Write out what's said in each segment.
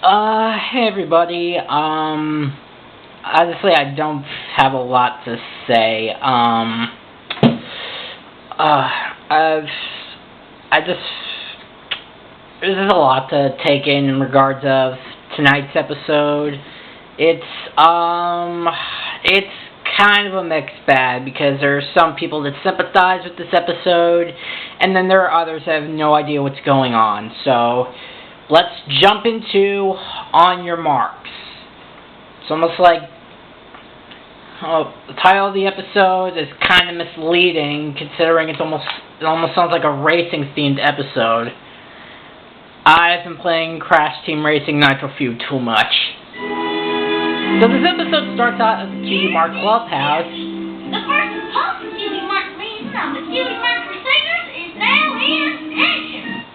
Hey everybody. Honestly, I don't have a lot to say. I just, this is a lot to take in regards of tonight's episode. It's kind of a mixed bag because there are some people that sympathize with this episode, and then there are others that have no idea what's going on. So, let's jump into On Your Marks. It's almost like the title of the episode is kind of misleading, considering it almost sounds like a racing themed episode. I've been playing Crash Team Racing Nitro Feud too much. So this episode starts out at the Cutie Mark Clubhouse. The first pulse of Cutie Mark season of the Cutie Mark Crusaders is now in action.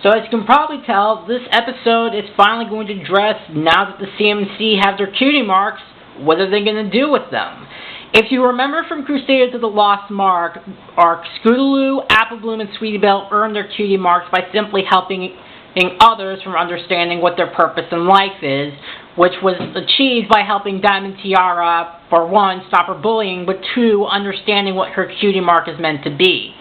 So as you can probably tell, this episode is finally going to address, now that the CMC have their cutie marks, what are they going to do with them? If you remember from Crusaders of the Lost Mark, Scootaloo, Apple Bloom, and Sweetie Belle earned their cutie marks by simply helping others from understanding what their purpose in life is, which was achieved by helping Diamond Tiara, for one, stop her bullying, but two, understanding what her cutie mark is meant to be.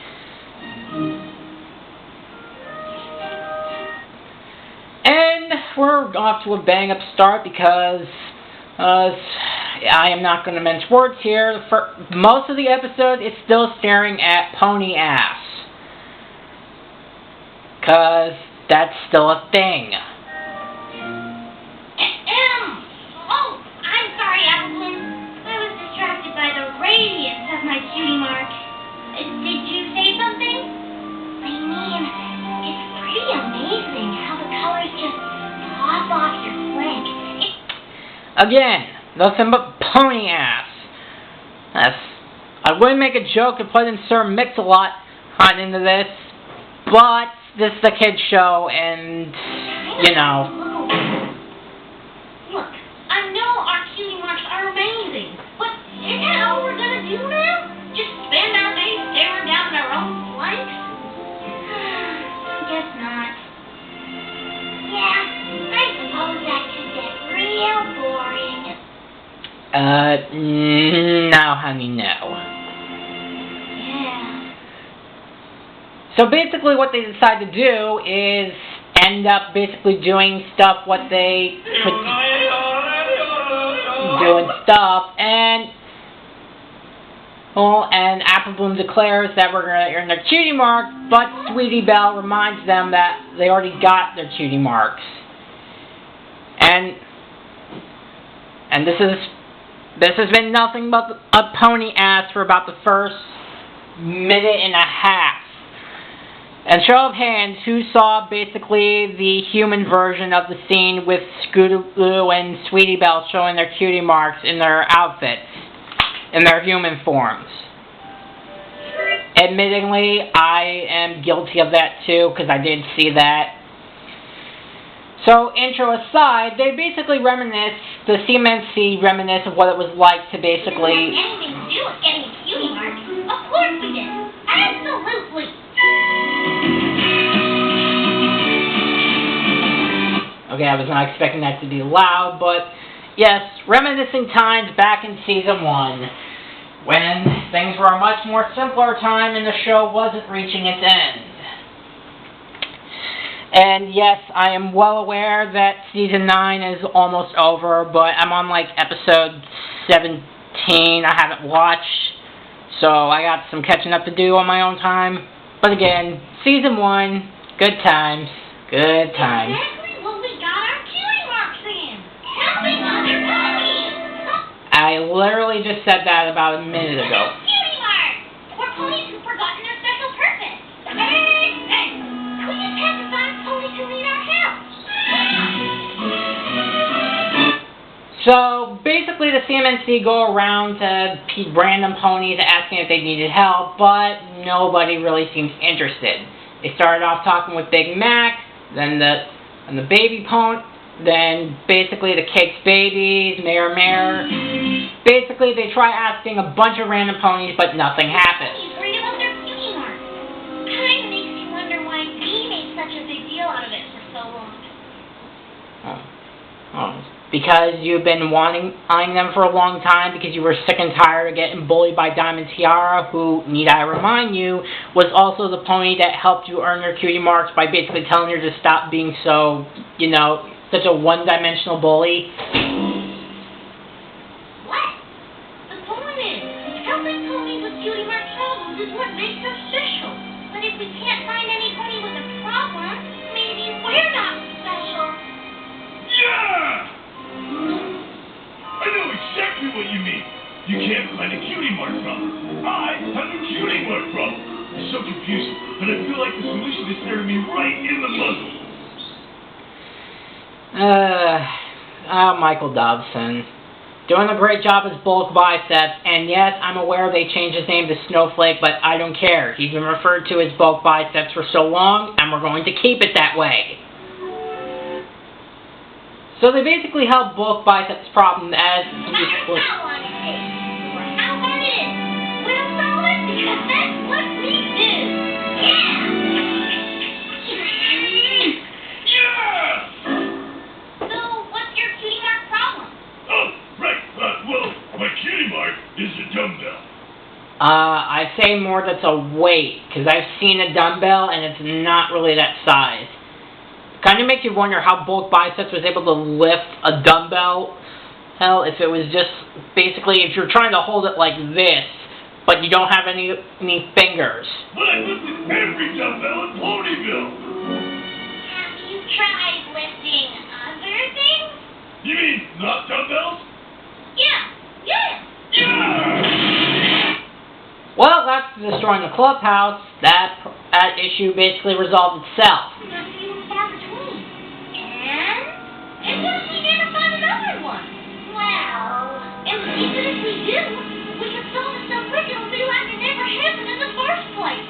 And we're off to a bang-up start because I am not going to mince words here. For most of the episode, it's still staring at pony ass. Because that's still a thing. Oh, I'm sorry, Apple Bloom. I was distracted by the radiance of my cutie mark. Did you say something? I mean, it's pretty amazing how the colors just pop off your flank. Again, nothing but pony ass. I wouldn't make a joke and put in Sir Mix-a-Lot on into this, but this is a kid's show, and, you know. Look, I know our cutie marks are amazing, but is that all we're gonna do now? Just spend our days staring down our own flanks? Guess not. Yeah, I suppose that could get real boring. No, honey, no. Yeah. So basically what they decide to do is end up basically doing stuff what they doing stuff, and Apple Bloom declares that we're going to earn their cutie mark, but Sweetie Belle reminds them that they already got their cutie marks. And this has been nothing but a pony ass for about the first minute and a half. And show of hands, who saw basically the human version of the scene with Scootaloo and Sweetie Belle showing their cutie marks in their outfits, in their human forms? Admittingly, I am guilty of that too, because I did see that. So, intro aside, they basically the CMNC reminisce of what it was like to basically... Did it have anything to do with getting a cutie mark? Of course we did. Absolutely. Okay, I was not expecting that to be loud, but yes, reminiscing times back in Season 1, when things were a much more simpler time and the show wasn't reaching its end. And yes, I am well aware that Season 9 is almost over, but I'm on like episode 17, I haven't watched, so I got some catching up to do on my own time. But again, Season 1, good times, good times. Exactly what we got our cutie marks in. Helping other ponies. I literally just said that about a minute ago. Cutie marks. We're ponies who've forgotten their special purpose. Hey, we just had to find ponies who need our help. So, basically the CMNC go around to random ponies asking if they needed help, but nobody really seems interested. They started off talking with Big Mac, then the baby pony, then basically the Cake's babies, Mare. Basically, they try asking a bunch of random ponies, but nothing happens. He's worried about their cutie marks. Kind of makes me wonder why we made such a big deal out of it for so long. Because you've been wanting them for a long time, because you were sick and tired of getting bullied by Diamond Tiara, who, need I remind you, was also the pony that helped you earn your cutie marks by basically telling her to stop being so, such a one-dimensional bully. What? The point is, helping ponies with cutie mark problems is what makes us special. But if we can't find any pony with a problem, maybe we're not special. Yeah! I know exactly what you mean. You can't find a cutie mark problem. I have a cutie mark problem. It's so confusing, but I feel like the solution is staring me right in the muzzle. Michael Dobson. Doing a great job as Bulk Biceps, and yes, I'm aware they changed his name to Snowflake, but I don't care. He's been referred to as Bulk Biceps for so long, and we're going to keep it that way. So they basically help Bulk Biceps' problem as No matter how long it takes, or how hard it is, we'll solve it because that's what we do. Yeah! Yeah! So, what's your cutie mark problem? Oh, right. Well, my cutie mark is a dumbbell. I'd say more that's a weight, because I've seen a dumbbell, and it's not really that size. Kind of makes you wonder how Bulk Biceps was able to lift a dumbbell. Hell, if it was just basically, if you're trying to hold it like this, but you don't have any fingers. But I lifted every dumbbell in Ponyville. Have you tried lifting other things? You mean not dumbbells? Yeah! Yeah! Well, that's destroying the clubhouse. That issue basically resolved itself. And what if we never find another one? Well, even if we do, we can solve it so quick it'll be like it never happened in the first place.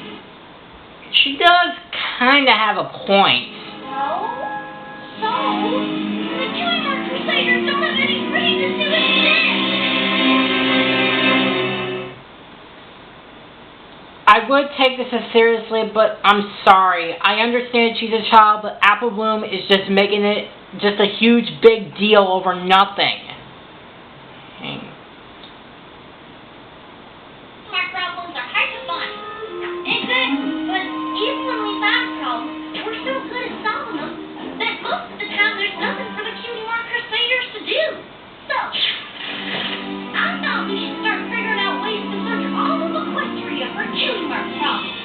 She does kind of have a point. So, the Cutie Mark Crusaders don't have any reason to exist. I would take this as seriously, but I'm sorry. I understand she's a child, but Apple Bloom is just making it just a huge big deal over nothing. Smart problems are hard to find. Exactly, but even when we find problems, we're so good at solving them that most of the time there's nothing for the Cutie Mark Crusaders to do. So, I thought we should start figuring out ways to search all of Equestria for Cutie Mark problems.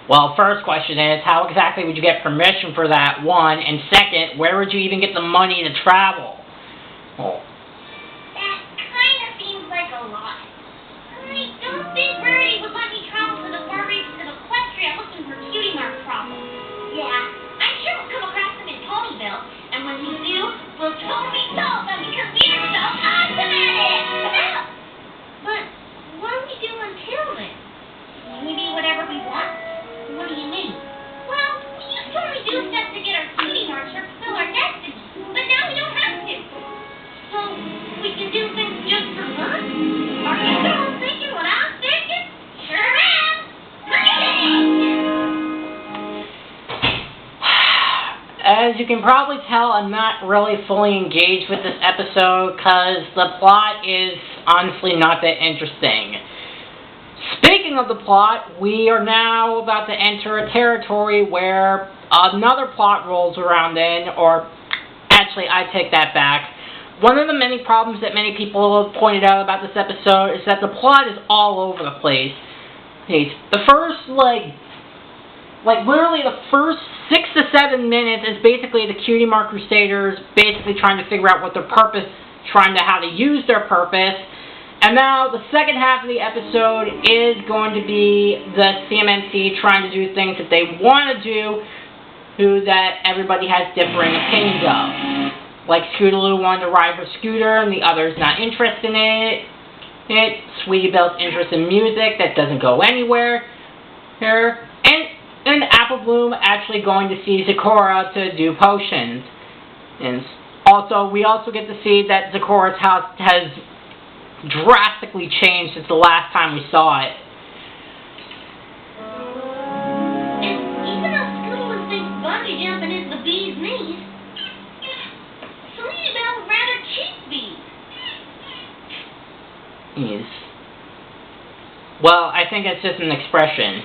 Well, first question is, how exactly would you get permission for that, one? And second, where would you even get the money to travel? Oh. That kind of seems like a lot. I don't think Rarity would let me travel to the far reaches of Equestria looking for Cutie Mark problems. Yeah, I'm sure we'll come across them in Ponyville, and when we do, we'll totally solve them because we're so awesome at it! But what do we do until then? We do whatever we want? What do you mean? Well, we used to only do stuff to get our cutie marks or fulfill our destiny, but now we don't have to. So, we can do things just for fun? Are you all thinking what I'm thinking? Sure am! As you can probably tell, I'm not really fully engaged with this episode because the plot is honestly not that interesting. Speaking of the plot, we are now about to enter a territory where another plot rolls around in, or actually, I take that back. One of the many problems that many people have pointed out about this episode is that the plot is all over the place. The first, literally the first 6 to 7 minutes is basically the Cutie Mark Crusaders basically trying to figure out what their purpose, how to use their purpose. And now the second half of the episode is going to be the CMNC trying to do things that they want to do, that everybody has differing opinions of. Like Scootaloo wanted to ride her scooter and the other's not interested in it. Sweetie Belle's interest in music, that doesn't go anywhere. And Apple Bloom actually going to see Zecora to do potions. And also, we also get to see that Zecora's house has drastically changed since the last time we saw it. And even though Scootaloo thinks bungee jumping is the bee's knees, Well, I think it's just an expression.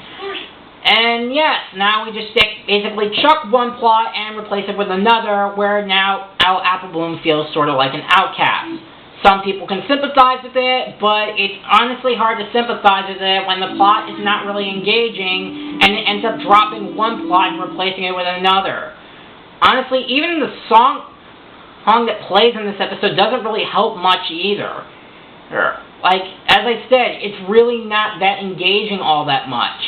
And yes, now we just basically chuck one plot and replace it with another, where now Al Apple Bloom feels sort of like an outcast. Some people can sympathize with it, but it's honestly hard to sympathize with it when the plot is not really engaging and it ends up dropping one plot and replacing it with another. Honestly, even the song that plays in this episode doesn't really help much either. Like, as I said, it's really not that engaging all that much.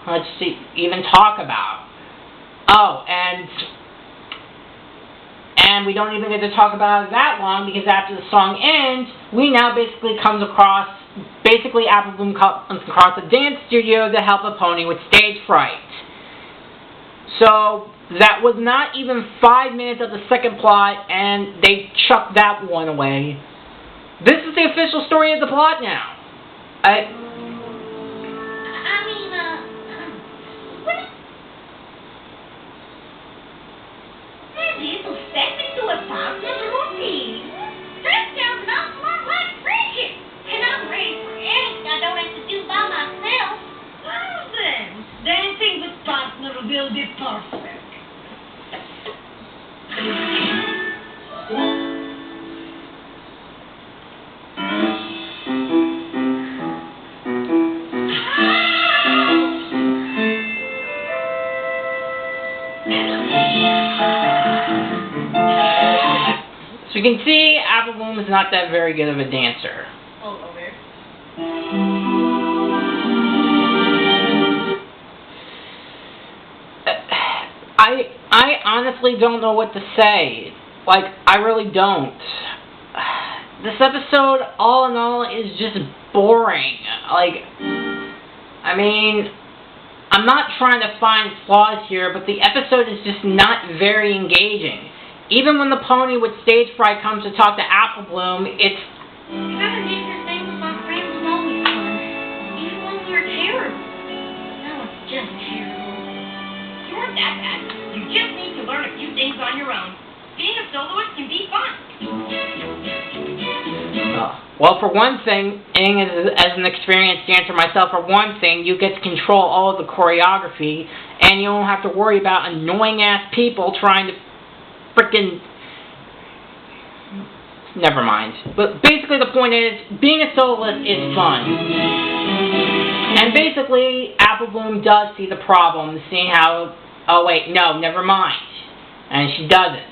Let's see, even talk about. Oh, and we don't even get to talk about it that long, because after the song ends, we now basically Apple Bloom comes across a dance studio to help a pony with stage fright. So that was not even 5 minutes of the second plot, and they chucked that one away. This is the official story of the plot now. That sounds an awful lot like friendship. And I'm ready for anything I don't have to do by myself. Well then, dancing with partner will be perfect. So you can see Apple Bloom is not that very good of a dancer. Oh, okay. I honestly don't know what to say. Like, I really don't. This episode, all in all, is just boring. Like, I mean, I'm not trying to find flaws here, but the episode is just not very engaging. Even when the pony with stage fright comes to talk to Apple Bloom, it's... Trying to do your thing with my friends was always fun. Even when we were terrible. That was just terrible. You weren't that bad. You just need to learn a few things on your own. Being a soloist can be fun. Well, for one thing, as an experienced dancer myself, for one thing, you get to control all of the choreography, and you don't have to worry about annoying-ass people trying to frickin'... Never mind. But basically the point is, being a soloist is fun. And basically, Apple Bloom does see the problem, seeing how... Oh wait, no, never mind. And she doesn't.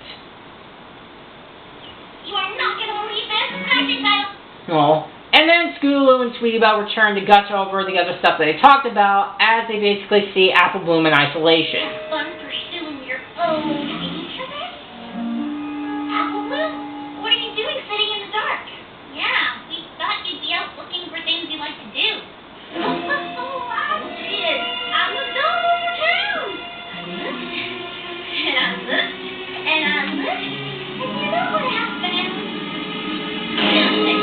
You are not going to believe this. Practice battle. Well, and then Scootaloo and Sweetie Belle return to gush over the other stuff that they talked about, as they basically see Apple Bloom in isolation. Have fun pursuing your own interests? Apple Bloom, what are you doing sitting in the dark? Yeah, we thought you'd be out looking for things you like to do. Oh, I did. I looked all over town. I looked, and I looked, and I looked, and you know what happened? Nothing.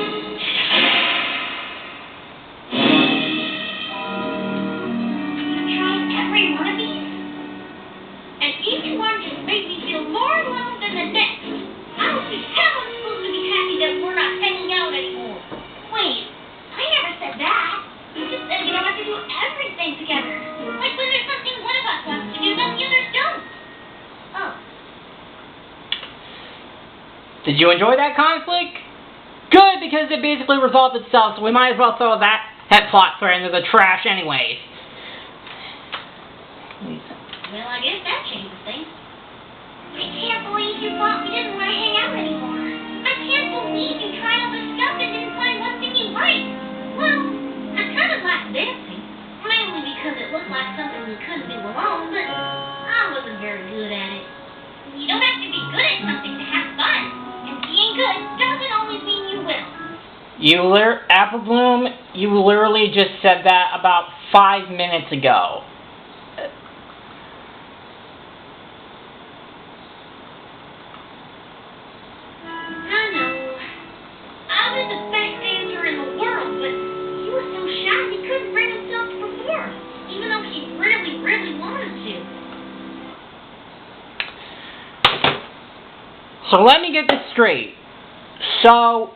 I tried every one of these, and each one just made me feel more alone than the next. I don't see how I'm supposed to be happy that we're not hanging out anymore. Wait, I never said that. You just said we don't have to do everything together. Like when there's something one of us wants to do that the others don't. Oh. Did you enjoy that conflict? Good, because it basically resolved itself, so we might as well throw that plot thread into the trash anyways. Well, I guess that changes things. I can't believe you thought we didn't want to hang out anymore. I can't believe you tried all this stuff and didn't find one thing you liked. Well, I kind of liked dancing, mainly because it looked like something we couldn't do alone, but I wasn't very good at it. You don't have to be good at something to have fun, and being good doesn't always mean you will. Apple Bloom, you literally just said that about 5 minutes ago. I know. I was the best dancer in the world, but he was so shy he couldn't bring himself to perform, even though he really, really wanted to. So let me get this straight. So,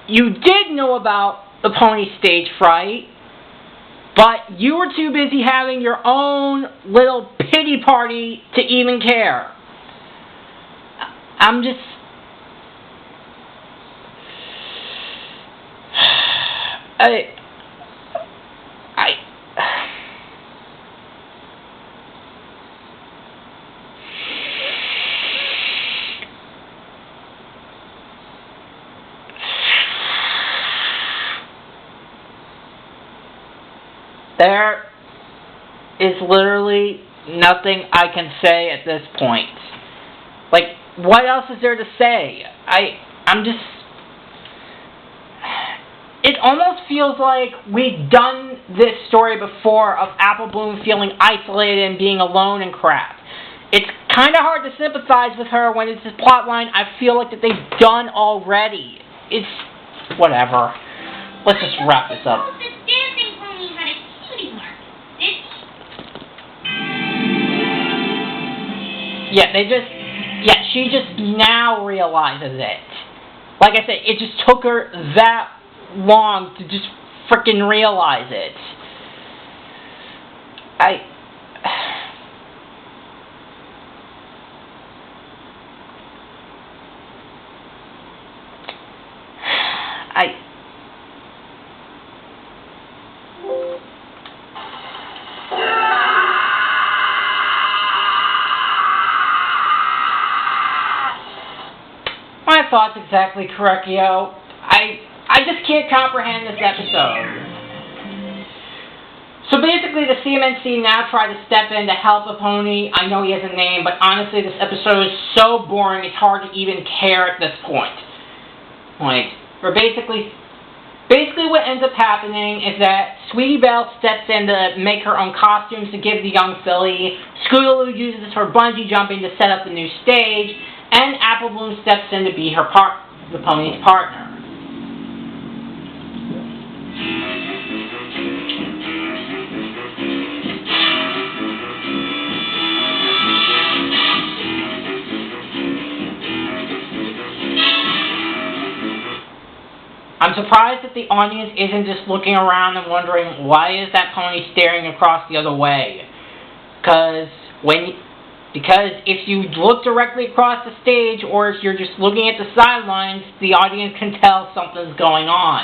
you did know about the pony stage fright, but you were too busy having your own little pity party to even care. I'm just... There is literally nothing I can say at this point. Like, what else is there to say? I'm just... It almost feels like we've done this story before of Apple Bloom feeling isolated and being alone and crap. It's kind of hard to sympathize with her when it's a plot line I feel like that they've done already. It's... whatever. Let's just wrap this up. Yeah, she just now realizes it. Like I said, it just took her that long to just frickin' realize it. My thoughts exactly correct, yo. I just can't comprehend this episode. So basically, the CMNC now tried to step in to help a pony. I know he has a name, but honestly, this episode is so boring, it's hard to even care at this point. Like, or basically what ends up happening is that Sweetie Belle steps in to make her own costumes to give the young filly. Scootaloo uses her bungee jumping to set up the new stage. And Apple Bloom steps in to be the pony's partner. I'm surprised that the audience isn't just looking around and wondering, why is that pony staring across the other way? Because if you look directly across the stage, or if you're just looking at the sidelines, the audience can tell something's going on.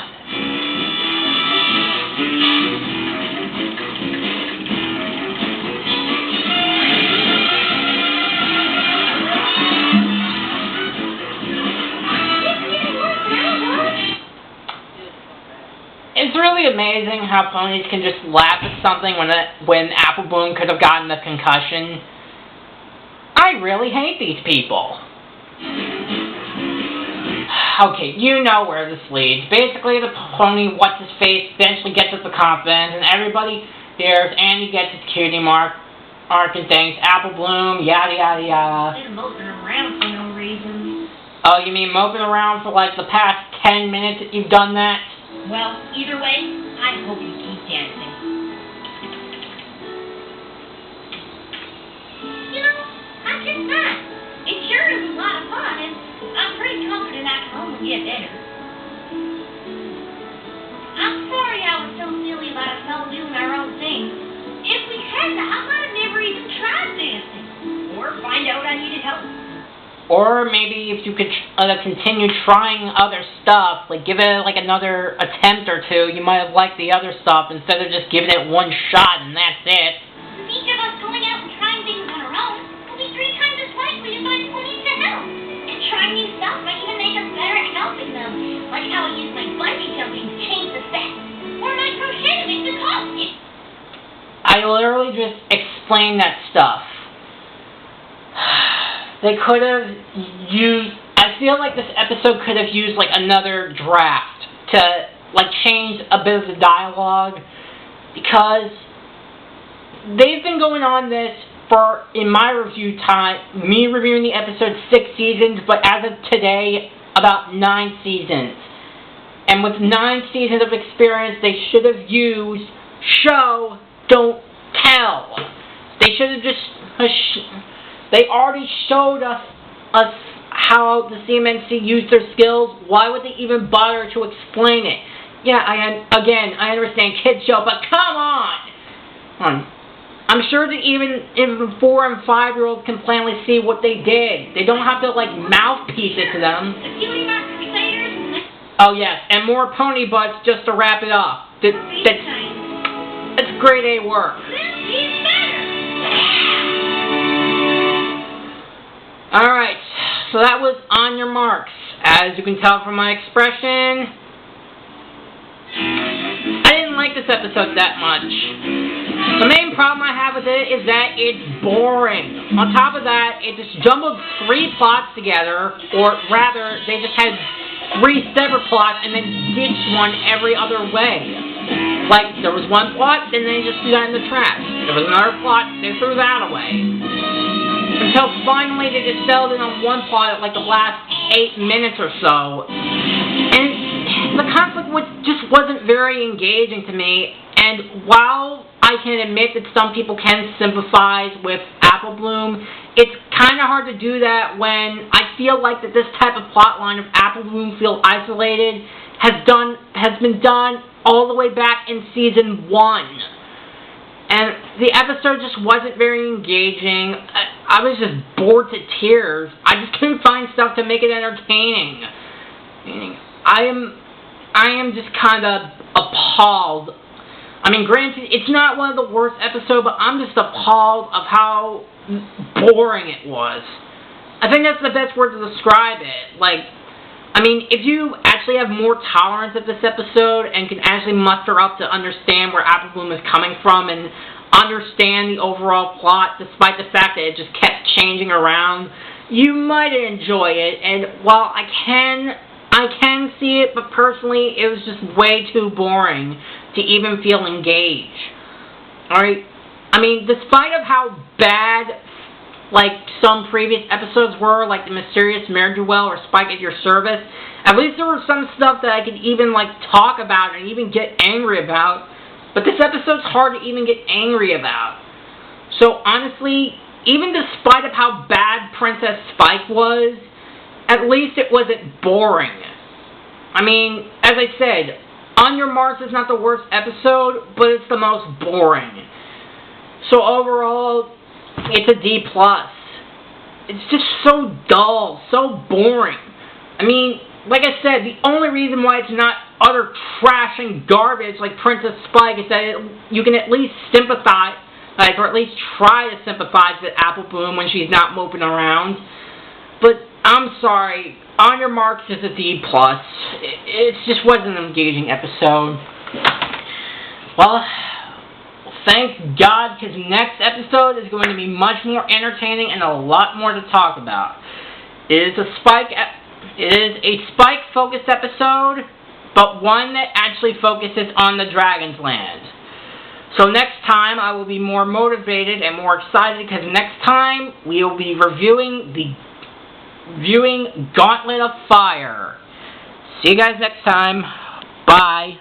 It's really amazing how ponies can just laugh at something when Apple Bloom could have gotten a concussion. I really hate these people. Okay, you know where this leads. Basically, the pony, what's-his-face, eventually gets up the confidence, and everybody hears Andy gets his cutie mark, and things, Apple Bloom, yada yada yada. They're moping around for no reason. Oh, you mean moping around for like the past 10 minutes that you've done that? Well, either way, I hope you keep dancing. You know, I'm just not. It sure is a lot of fun, and I'm pretty confident I can only get better. I'm sorry I was so silly about us all doing our own thing. If we hadn't, I might have never even tried dancing. Or find out I needed help. Or maybe if you could continue trying other stuff, like give it like another attempt or two, you might have liked the other stuff instead of just giving it one shot and that's it. With each of us going out and trying things on our own, we'll be 3 times as likely to find ponies to help. And trying new stuff might even make us better at helping them, like how I use my bungee jumping to change the set, or my crochet to make the costume. I literally just explained that stuff. They could have used... I feel like this episode could have used, like, another draft to, like, change a bit of the dialogue. Because they've been going on this for, in my review time, me reviewing the episode 6 seasons, but as of today, about 9 seasons. And with 9 seasons of experience, they should have used show, don't tell. They should have just... They already showed us how the CMNC used their skills. Why would they even bother to explain it? yeah, I understand kids show, but come on. I'm sure that even 4 and 5-year-olds can plainly see what they did. They don't have to, like, mouthpiece it to them. The Cutie Mark Crusaders. Oh, yes, and more pony butts just to wrap it up. That's grade A work. This is better. Alright, so that was On Your Marks. As you can tell from my expression, I didn't like this episode that much. The main problem I have with it is that it's boring. On top of that, it just jumbled 3 plots together, or rather, they just had 3 separate plots and then ditched one every other way. Like, there was one plot, then they just threw that in the trash. There was another plot, they threw that away. Until finally they just settled in on one plot at like the last 8 minutes or so. And the conflict just wasn't very engaging to me. And while I can admit that some people can sympathize with Apple Bloom, it's kind of hard to do that when I feel like that this type of plot line of Apple Bloom feel isolated has been done all the way back in season 1. And the episode just wasn't very engaging. I was just bored to tears. I just couldn't find stuff to make it entertaining. I am just kind of appalled. I mean, granted, it's not one of the worst episodes, but I'm just appalled of how boring it was. I think that's the best word to describe it. Like, I mean, if you actually have more tolerance of this episode and can actually muster up to understand where Apple Bloom is coming from and understand the overall plot, despite the fact that it just kept changing around, you might enjoy it. And while I can see it, but personally, it was just way too boring to even feel engaged. Alright? I mean, despite of how bad, like, some previous episodes were, like the Mysterious Ne'er-do-well or Spike at Your Service, at least there was some stuff that I could even, like, talk about and even get angry about. But this episode's hard to even get angry about. So, honestly, even despite of how bad Princess Spike was, at least it wasn't boring. I mean, as I said, On Your Marks is not the worst episode, but it's the most boring. So overall, it's a D+. It's just so dull, so boring. I mean, like I said, the only reason why it's not utter trash and garbage like Princess Spike is that you can at least sympathize, or at least try to sympathize with Apple Bloom when she's not moping around. But I'm sorry, On Your Marks is a D+. It just wasn't an engaging episode. Well, thank God, because next episode is going to be much more entertaining and a lot more to talk about. It is a Spike-focused episode, but one that actually focuses on the Dragon's Land. So next time I will be more motivated and more excited, because next time we will be reviewing Gauntlet of Fire. See you guys next time. Bye.